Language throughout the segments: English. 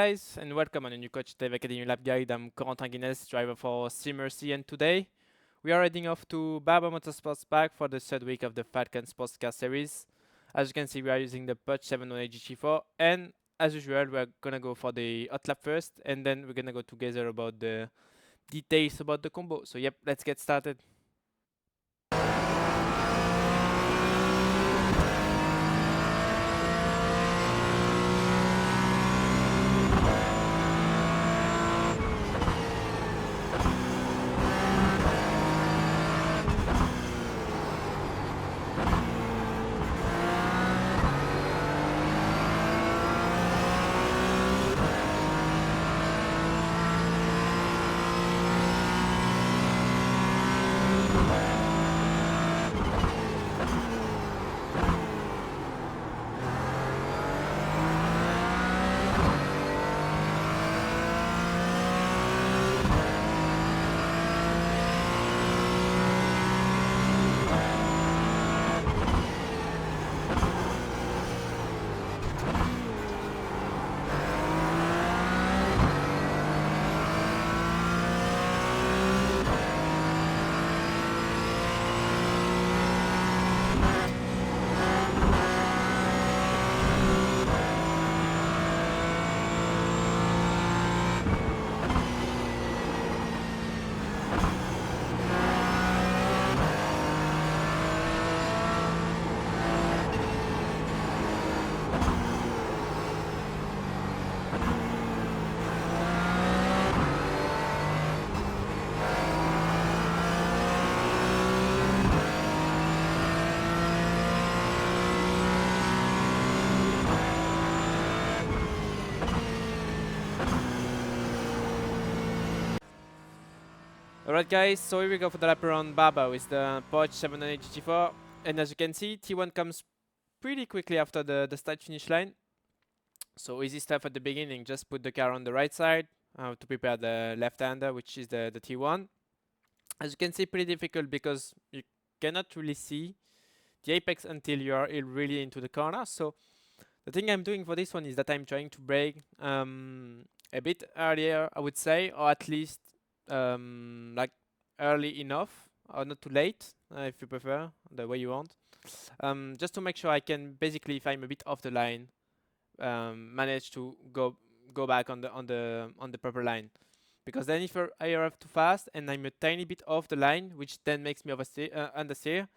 guys, and welcome on a new Coach Dev Academy Lab Guide. I'm Corentin Guinez, driver for Simmercy, and today we are heading off to Barber Motorsports Park for the third week of the Falcon Sports Car Series. As you can see, we are using the Porsche 718 GT4, and as usual, we are gonna go for the hot lap first, and then we're gonna go together about the details about the combo. So yep, let's get started. Alright guys, so here we go for the lap around Barber with the Porsche 718 GT4, and as you can see, T1 comes pretty quickly after the start finish line. So easy stuff at the beginning, just put the car on the right side to prepare the left-hander, which is the T1. As you can see, pretty difficult because you cannot really see the apex until you are really into the corner. So the thing I'm doing for this one is that I'm trying to brake a bit earlier, I would say, or at least like early enough, or not too late, if you prefer, the way you want. Just to make sure I can basically, if I'm a bit off the line, manage to go back on the proper line. Because then if I arrive too fast and I'm a tiny bit off the line, which then makes me understeer,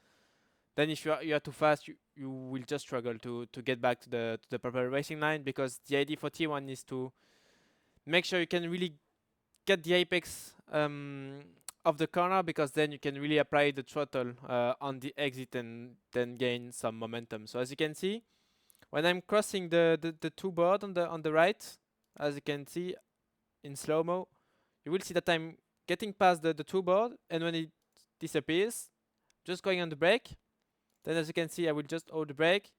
then if you are too fast, you will just struggle to get back to the proper racing line, because the idea for T1 is to make sure you can really get the apex of the corner, because then you can really apply the throttle on the exit and then gain some momentum. So as you can see, when I'm crossing the two board on the right, as you can see in slow-mo, you will see that I'm getting past the two board, and when it disappears, just going on the brake. Then as you can see, I will just hold the brake,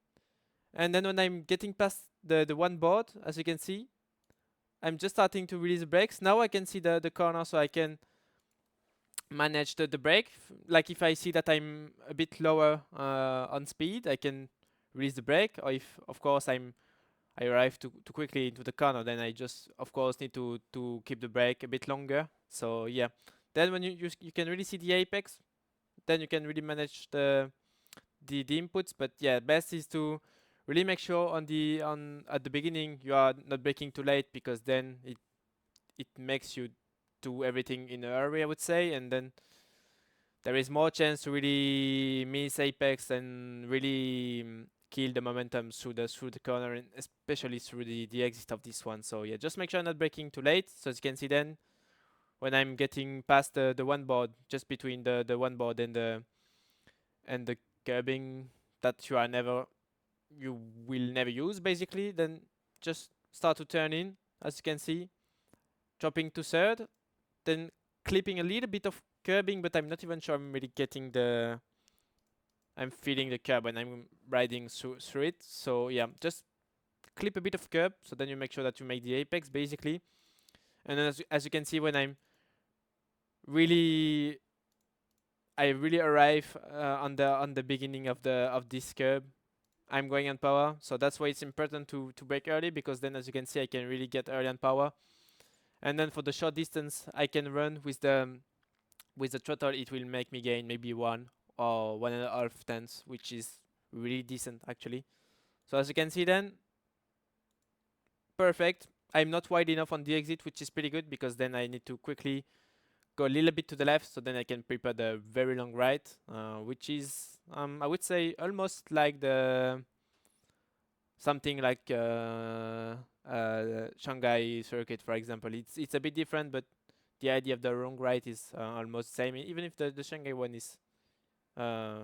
and then when I'm getting past the one board, as you can see, I'm just starting to release the brakes. Now I can see the corner, so I can manage the brake. Like if I see that I'm a bit lower on speed, I can release the brake, or if of course I arrive too quickly into the corner, then I just of course need to keep the brake a bit longer. So yeah, then when you can really see the apex, then you can really manage the inputs. But yeah, best is to really make sure at the beginning you are not braking too late, because then it makes you do everything in a hurry, I would say, and then there is more chance to really miss apex and really kill the momentum through the corner, and especially through the exit of this one. So yeah, just make sure I'm not braking too late. So as you can see, then when I'm getting past the one board, just between the one board and the curbing that you will never use, basically, then just start to turn in, as you can see, dropping to third, then clipping a little bit of curbing, but I'm not even sure I'm really getting I'm feeling the curb when I'm riding through it. So yeah, just clip a bit of curb, so then you make sure that you make the apex, basically. And then as you can see, when I really arrive on the beginning of this curb, I'm going on power. So that's why it's important to brake early, because then, as you can see, I can really get early on power. And then for the short distance, I can run with the throttle. It will make me gain maybe 1 or 1.5 tenths, which is really decent actually. So as you can see, then perfect. I'm not wide enough on the exit, which is pretty good, because then I need to quickly go a little bit to the left, so then I can prepare the very long right, which is I would say almost like the something like Shanghai circuit, for example. It's a bit different, but the idea of the long right is almost the same, even if the Shanghai one is uh,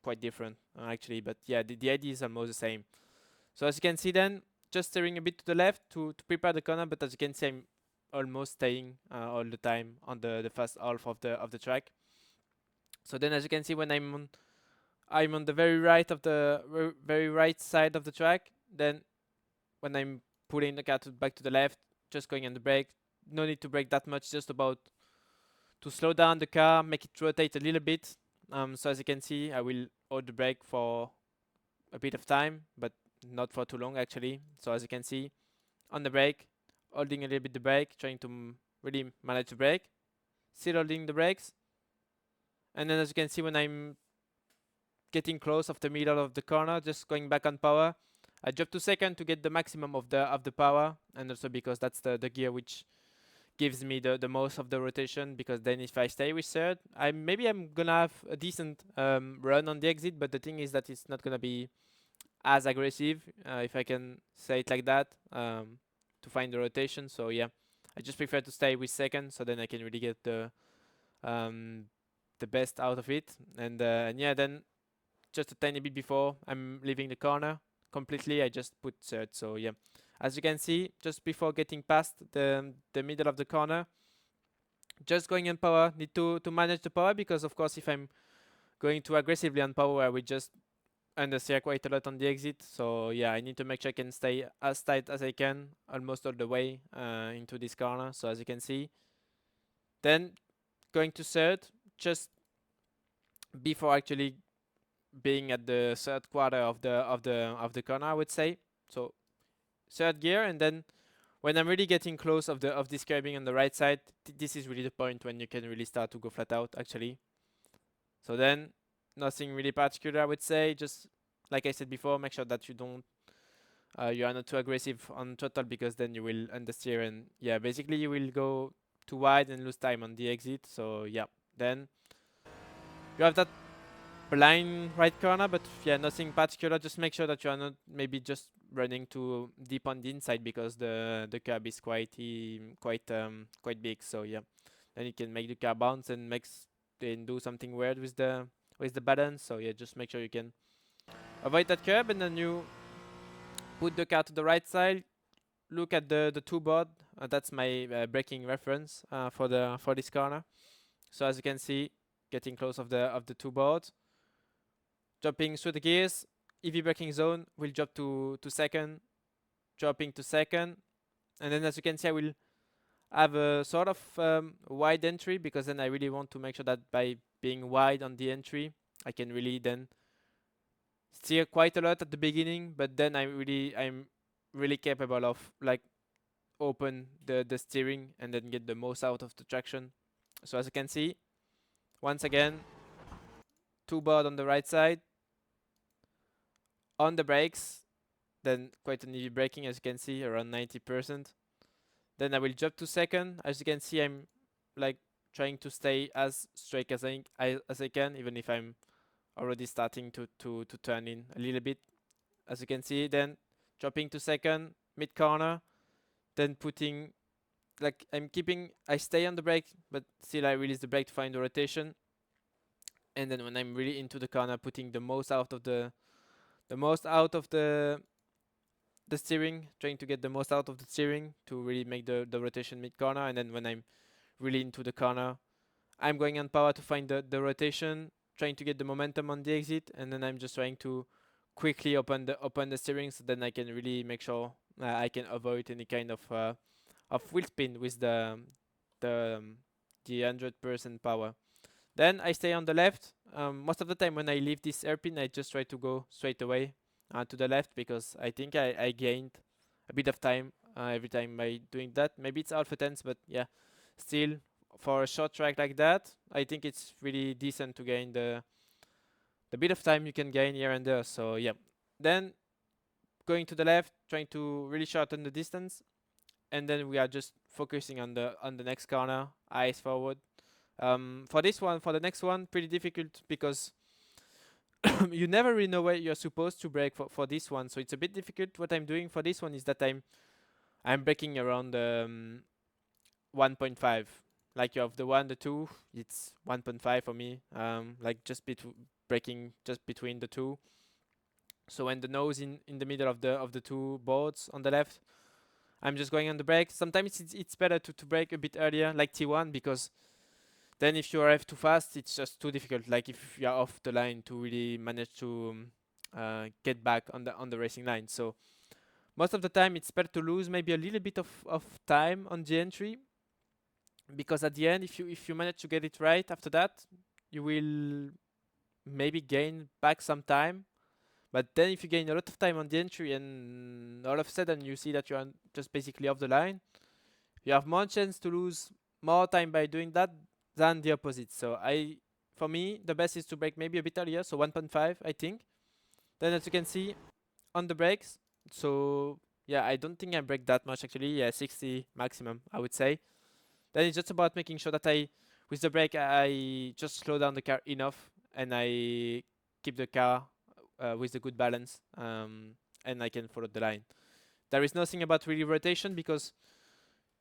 quite different actually. But yeah, the idea is almost the same. So as you can see, then just steering a bit to the left to prepare the corner, but as you can see, I'm almost staying all the time on the first half of the track. So then, as you can see, when I'm on the very right of the very right side of the track. Then when I'm putting the car back to the left, just going on the brake. No need to brake that much, just about to slow down the car, make it rotate a little bit. So as you can see, I will hold the brake for a bit of time, but not for too long actually. So as you can see, on the brake, holding a little bit the brake, trying to really manage the brake, still holding the brakes. And then as you can see, when I'm getting close of the middle of the corner, just going back on power, I drop to second to get the maximum of the power, and also because that's the gear which gives me the most of the rotation, because then if I stay with third, maybe I'm gonna have a decent run on the exit, but the thing is that it's not gonna be as aggressive, if I can say it like that, to find the rotation. So yeah, I just prefer to stay with second, so then I can really get um, the best out of it. And yeah, then just a tiny bit before I'm leaving the corner completely, I just put third. So yeah, as you can see, just before getting past the middle of the corner, just going on power, need to manage the power, because of course if I'm going too aggressively on power, I will just understeer quite a lot on the exit. So yeah, I need to make sure I can stay as tight as I can almost all the way into this corner. So as you can see, then going to third, just before actually being at the third quarter of the corner, I would say. So third gear, and then when I'm really getting close of this curbing on the right side, this is really the point when you can really start to go flat out actually. So then nothing really particular, I would say. Just like I said before, make sure that you are not too aggressive on throttle, because then you will understeer, and yeah, basically you will go too wide and lose time on the exit. So yeah, then you have that blind right corner, but yeah, nothing particular. Just make sure that you are not maybe just running too deep on the inside, because the curb is quite big. So yeah, then you can make the car bounce and do something weird with the balance. So yeah, just make sure you can avoid that curb, and then you put the car to the right side. Look at the two board. That's my braking reference for this corner. So as you can see, getting close of the two boards, jumping through the gears, EV braking zone will drop to second, dropping to second, and then as you can see, I will have a sort of wide entry, because then I really want to make sure that by being wide on the entry, I can really then steer quite a lot at the beginning, but then I'm really capable of like open the steering and then get the most out of the traction. So as you can see, once again, two board on the right side, on the brakes, then quite an easy braking, as you can see, around 90%. Then I will jump to second. As you can see, I'm like trying to stay as straight as I can, even if I'm already starting to turn in a little bit. As you can see, then dropping to second, mid corner, then putting like I stay on the brake, but still I release the brake to find the rotation. And then when I'm really into the corner, putting the most out of the steering, trying to get the most out of the steering to really make the rotation mid corner. And then when I'm really into the corner, I'm going on power to find the rotation, trying to get the momentum on the exit, and then I'm just trying to quickly open the steering, so then I can really make sure I can avoid any kind of wheel spin with the 100% power. Then I stay on the left. Most of the time when I leave this hairpin, I just try to go straight away, to the left, because I think I gained a bit of time every time by doing that. Maybe it's alpha tense, but yeah, still for a short track like that, I think it's really decent to gain the bit of time you can gain here and there. So yeah, then going to the left, trying to really shorten the distance, and then we are just focusing on the next corner, eyes forward. For this one, for the next one, pretty difficult because you never really know where you're supposed to brake for this one, so it's a bit difficult. What I'm doing for this one is that I'm braking around 1.5. Like you have the 1, the 2, it's 1.5 for me. Like just braking just between the two. So when the nose in the middle of the two boards on the left, I'm just going on the brake. Sometimes it's better to brake a bit earlier, like T1, because then if you arrive too fast, it's just too difficult. Like if you're off the line to really manage to get back on the racing line. So most of the time, it's better to lose maybe a little bit of time on the entry, because at the end, if you manage to get it right after that, you will maybe gain back some time. But then if you gain a lot of time on the entry and all of a sudden you see that you are just basically off the line, you have more chance to lose more time by doing that than the opposite. So for me, the best is to brake maybe a bit earlier, so 1.5 I think. Then as you can see on the brakes, so yeah, I don't think I brake that much actually. Yeah, 60 maximum I would say. Then it's just about making sure that with the brake, I just slow down the car enough and I keep the car with a good balance, and I can follow the line. There is nothing about really rotation, because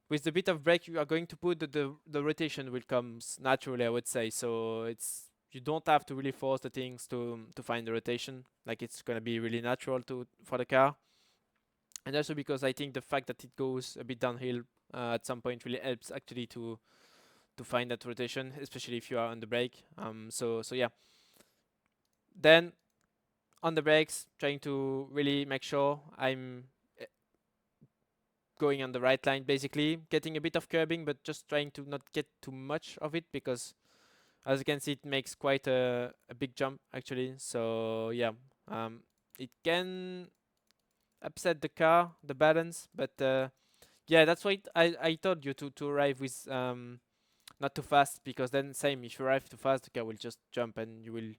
with the bit of brake you are going to put, the rotation will come naturally, I would say. So you don't have to really force the things to find the rotation. Like it's gonna be really natural for the car. And also because I think the fact that it goes a bit downhill at some point really helps actually to find that rotation, especially if you are on the brake. So yeah. Then on the brakes, trying to really make sure I'm going on the right line, basically getting a bit of curbing, but just trying to not get too much of it, because as you can see, it makes quite a big jump actually. So yeah, it can upset the car, the balance, but yeah, that's why I told you to arrive with not too fast, because then same, if you arrive too fast, the car will just jump and you will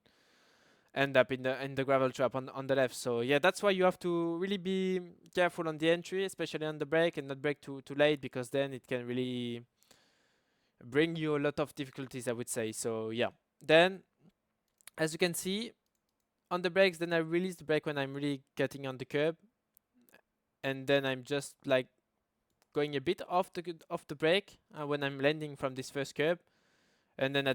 end up in the gravel trap on the left. So yeah, that's why you have to really be careful on the entry, especially on the brake, and not brake too late, because then it can really bring you a lot of difficulties, I would say. So yeah, then as you can see on the brakes, then I release the brake when I'm really getting on the curb, and then I'm just like going a bit off the brake when I'm landing from this first curb, and then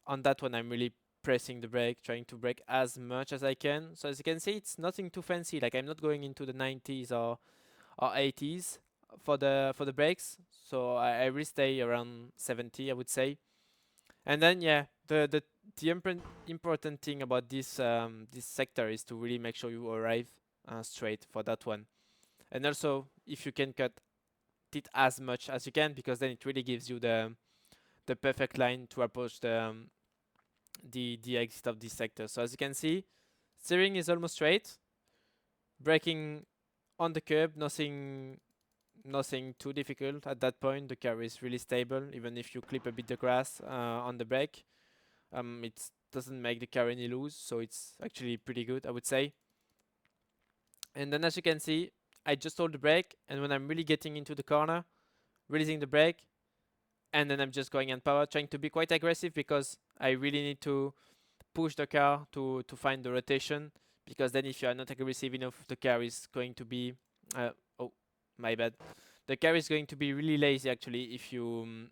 on that one I'm really pressing the brake, trying to brake as much as I can. So as you can see, it's nothing too fancy. Like I'm not going into the 90s or 80s for the brakes. So I really stay around 70, I would say. And then yeah, the important thing about this sector is to really make sure you arrive straight for that one. And also, if you can cut it as much as you can, because then it really gives you the perfect line to approach the exit of this sector. So as you can see, steering is almost straight, braking on the curb, nothing too difficult at that point. The car is really stable, even if you clip a bit the grass on the brake. It doesn't make the car any loose, so it's actually pretty good, I would say. And then as you can see, I just hold the brake, and when I'm really getting into the corner, releasing the brake, and then I'm just going on power, trying to be quite aggressive, because I really need to push the car to find the rotation, because then if you are not aggressive enough, the car is going to be oh, my bad, the car is going to be really lazy actually if you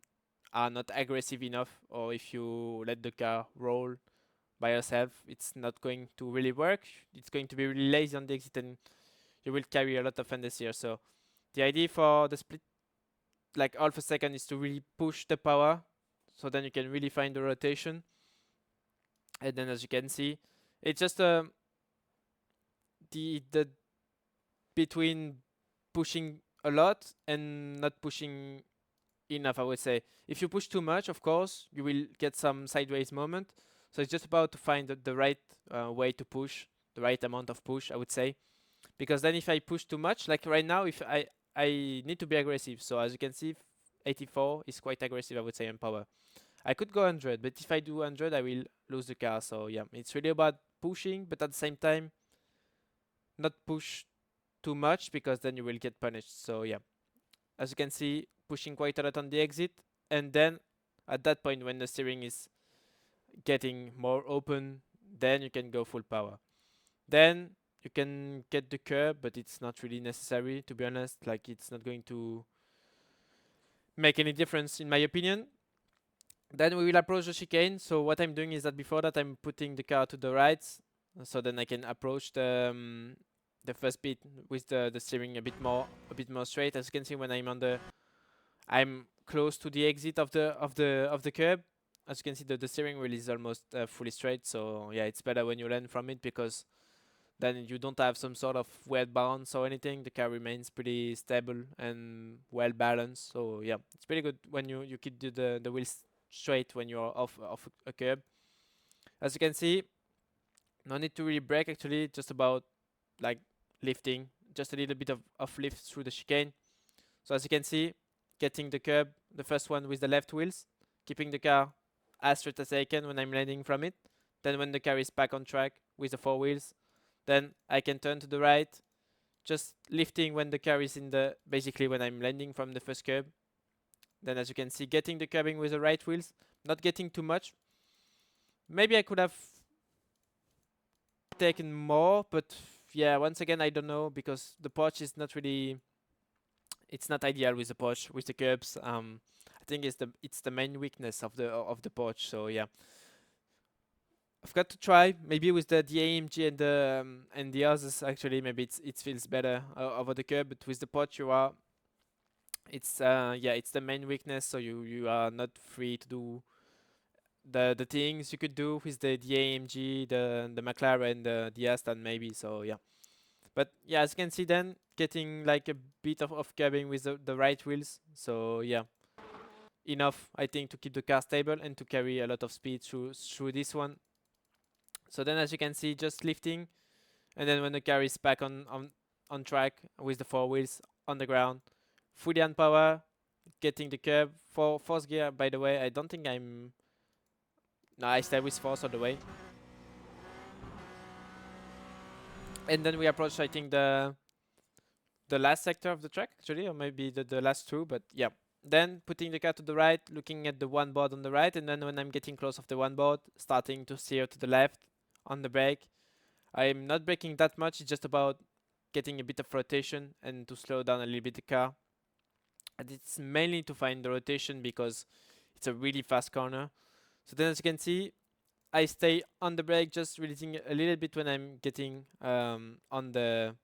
are not aggressive enough, or if you let the car roll by yourself. It's not going to really work. It's going to be really lazy on the exit, and you will carry a lot of fenders here. So the idea for the split, like half a second, is to really push the power, so then you can really find the rotation. And then as you can see, it's just the between pushing a lot and not pushing enough, I would say. If you push too much, of course, you will get some sideways moment. So it's just about to find the right way to push, the right amount of push, I would say. because then if I push too much, like right now, if I need to be aggressive. So as you can see, 84 is quite aggressive, I would say, in power. I could go 100, but if I do 100, I will lose the car. So yeah, it's really about pushing, but at the same time, not push too much because then you will get punished. So yeah, as you can see, pushing quite a lot on the exit, and then at that point when the steering is getting more open, then you can go full power. Then you can get the curb, but it's not really necessary, to be honest. Like, it's not going to make any difference in my opinion. Then we will approach the chicane. So what I'm doing is that before that I'm putting the car to the right, so then I can approach the first bit with the steering a bit more straight. As you can see, when I'm close to the exit of the curb. As you can see, the steering wheel is almost fully straight. So yeah, it's better when you land from it because then you don't have some sort of weird bounce or anything. The car remains pretty stable and well balanced. So yeah, it's pretty good when you keep the wheels straight when you're off a curb. As you can see, no need to really brake actually, just about like lifting, just a little bit of lift through the chicane. So as you can see, getting the curb, the first one with the left wheels, keeping the car as straight as I can when I'm landing from it. Then when the car is back on track with the four wheels, then I can turn to the right, just lifting when the car is basically when I'm landing from the first curb. Then as you can see, getting the curbing with the right wheels, not getting too much. Maybe I could have taken more, but yeah, once again, I don't know, because the Porsche is not really, it's not ideal with the Porsche, with the curbs. I think it's the main weakness of the Porsche. So yeah, I've got to try maybe with the AMG and the others. Actually, maybe it feels better over the curb, but with the Porsche, it's yeah, it's the main weakness. So you are not free to do the things you could do with the AMG, the McLaren, the Aston maybe. So yeah, but yeah, as you can see, then getting like a bit of curbing with the right wheels. So yeah, enough I think to keep the car stable and to carry a lot of speed through this one. So then as you can see, just lifting, and then when the car is back on track with the four wheels on the ground, fully on power, getting the curb for fourth gear. By the way, I don't think no, I stay with fourth all the way. And then we approach, I think, the last sector of the track actually, or maybe the last two, but yeah. Then putting the car to the right, looking at the one board on the right, and then when I'm getting close of the one board, starting to steer to the left on the brake. I'm not braking that much, it's just about getting a bit of rotation and to slow down a little bit the car. And it's mainly to find the rotation because it's a really fast corner. So then as you can see, I stay on the brake, just releasing a little bit when I'm getting on the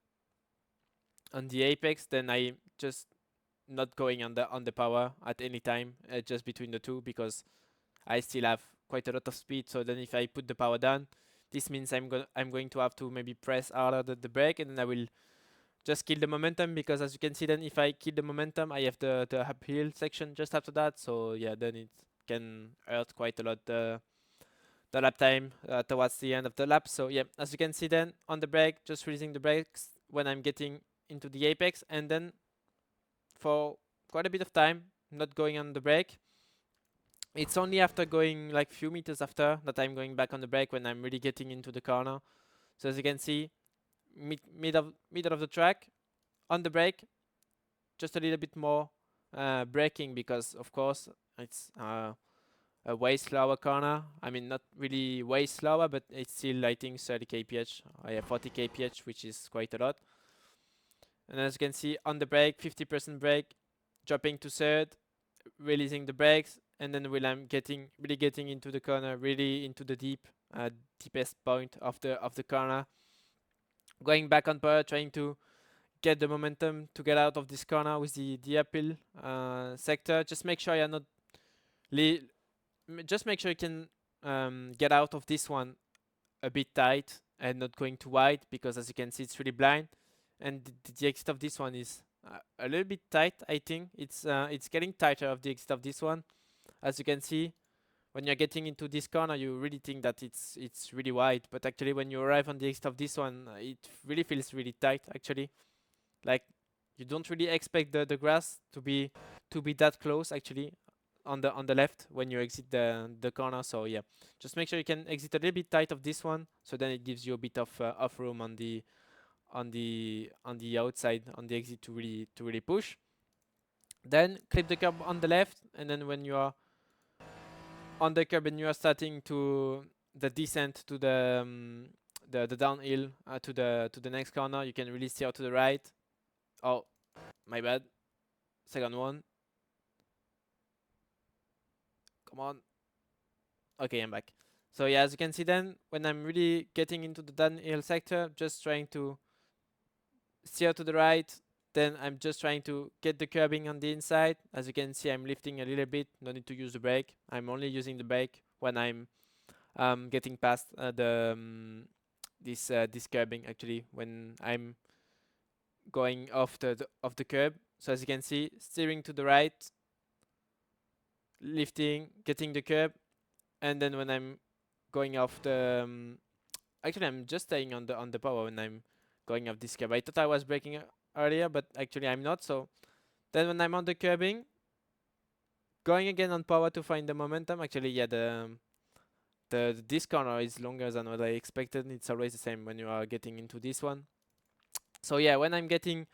apex. Then I just not going on the power at any time, just between the two, because I still have quite a lot of speed. So then if I put the power down, this means I'm going to have to maybe press harder the brake, and then I will just kill the momentum, because as you can see, then if I kill the momentum, I have the uphill section just after that. So yeah, then it can hurt quite a lot the lap time towards the end of the lap. So yeah, as you can see, then on the brake, just releasing the brakes when I'm getting into the apex, and then for quite a bit of time not going on the brake. It's only after going like few meters after that I'm going back on the brake when I'm really getting into the corner. So as you can see, middle of the track on the brake, just a little bit more braking, because of course it's a way slower corner. I mean, not really way slower, but it's still, I think, 30 kph. I have 40 kph, which is quite a lot. And as you can see, on the brake, 50% brake, dropping to third, releasing the brakes, and then when I'm really getting into the corner, really into the deepest point of the corner, going back on power, trying to get the momentum to get out of this corner with the uphill sector. Just make sure you're not just make sure you can get out of this one a bit tight and not going too wide, because as you can see, it's really blind, and the exit of this one is a little bit tight. I think it's getting tighter of the exit of this one. As you can see, when you're getting into this corner, you really think that it's really wide, but actually when you arrive on the exit of this one, it really feels really tight actually. Like you don't really expect the grass to be that close actually on the left when you exit the corner. So yeah, just make sure you can exit a little bit tight of this one, so then it gives you a bit of room on the outside on the exit to really push. Then clip the curb on the left, and then when you are on the curb and you are starting to the descent to the downhill to the next corner, you can really steer to the right. Oh, my bad. Second one. Come on. Okay, I'm back. So yeah, as you can see then, when I'm really getting into the downhill sector, just trying to steer to the right, then I'm just trying to get the curbing on the inside. As you can see, I'm lifting a little bit, no need to use the brake. I'm only using the brake when I'm getting past this curbing actually, when I'm going off the curb. So as you can see, steering to the right, lifting, getting the curb, and then when I'm going off the actually I'm just staying on the power when I'm going off this curb. I thought I was braking earlier, but actually I'm not. So then when I'm on the curbing, going again on power to find the momentum. Actually, yeah, this corner is longer than what I expected. It's always the same when you are getting into this one. So yeah, when I'm getting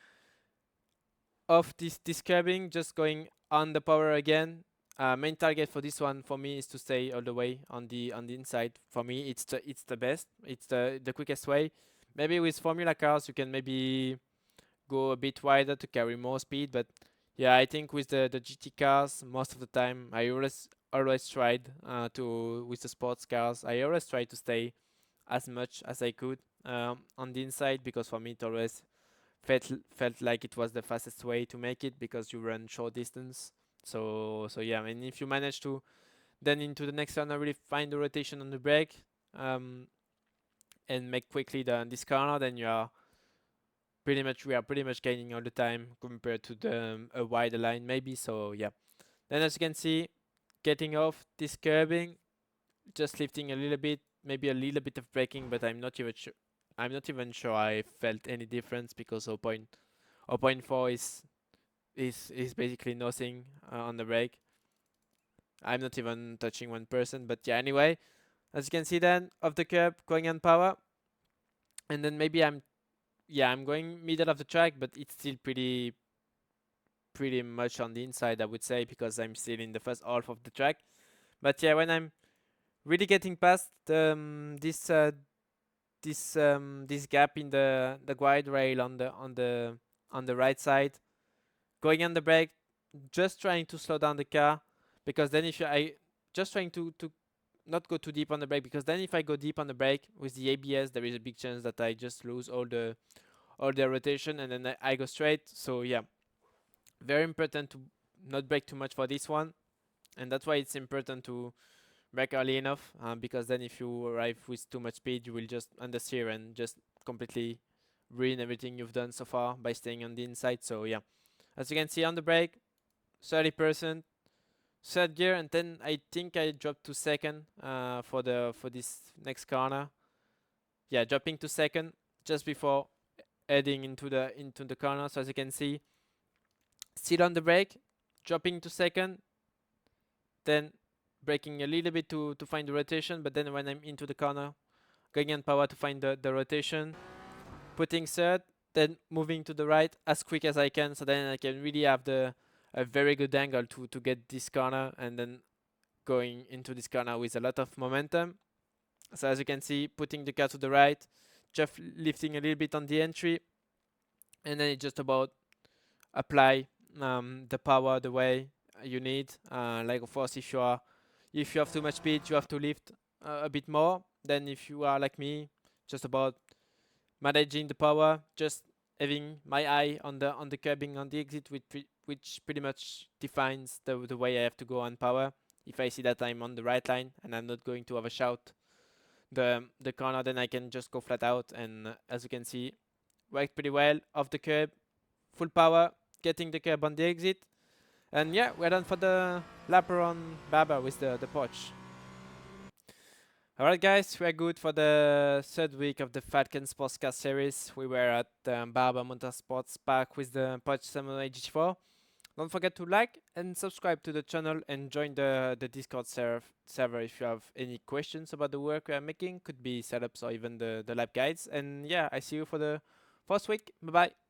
off this curbing, just going on the power again. Main target for this one for me is to stay all the way on the inside. For me, it's the best. It's the quickest way. Maybe with Formula cars, you can maybe go a bit wider to carry more speed, but yeah, I think with the GT cars, most of the time, I always tried to with the sports cars. I always try to stay as much as I could on the inside, because for me it always felt like it was the fastest way to make it, because you run short distance. So yeah, I mean, if you manage to then into the next turn really find the rotation on the brake and make quickly this corner, then we are pretty much gaining all the time compared to the a wider line maybe. So yeah, then as you can see, getting off this curbing, just lifting a little bit, maybe a little bit of braking, but I'm not even sure I felt any difference, because 0.4 is basically nothing on the brake. I'm not even touching 1%, but yeah, anyway, as you can see then, off the curb, going on power, and then maybe I'm going middle of the track, but it's still pretty much on the inside, I would say, because I'm still in the first half of the track. But yeah, when I'm really getting past this gap in the guide rail on the right side, going on the brake, just trying to slow down the car, because then if I just trying to not go too deep on the brake, because then if I go deep on the brake with the ABS, there is a big chance that I just lose all the rotation, and then I go straight. So yeah, very important to not brake too much for this one, and that's why it's important to brake early enough, because then if you arrive with too much speed, you will just understeer and just completely ruin everything you've done so far by staying on the inside. So yeah, as you can see on the brake, 30%, third gear, and then I think I dropped to second for this next corner. Yeah, dropping to second just before heading into the corner. So as you can see, still on the brake, dropping to second, then braking a little bit to find the rotation, but then when I'm into the corner, going on power to find the rotation, putting third, then moving to the right as quick as I can, so then I can really have a very good angle to get this corner, and then going into this corner with a lot of momentum. So as you can see, putting the car to the right, just lifting a little bit on the entry, and then it's just about apply the power the way you need. Like of course, if you have too much speed, you have to lift a bit more. Then if you are like me, just about managing the power, just having my eye on the curbing on the exit, which pretty much defines the way I have to go on power. If I see that I'm on the right line and I'm not going to have a shout the corner, then I can just go flat out, and as you can see, worked pretty well off the curb, full power, getting the curb on the exit, and yeah, we're done for the lap around Barber with the Porsche. Alright, guys, we are good for the third week of the Falcon Sportscar series. We were at Barber Motorsports Park with the Porsche 708 GT4. Don't forget to like and subscribe to the channel and join the Discord server if you have any questions about the work we are making. Could be setups or even the lab guides. And yeah, I see you for the first week. Bye bye.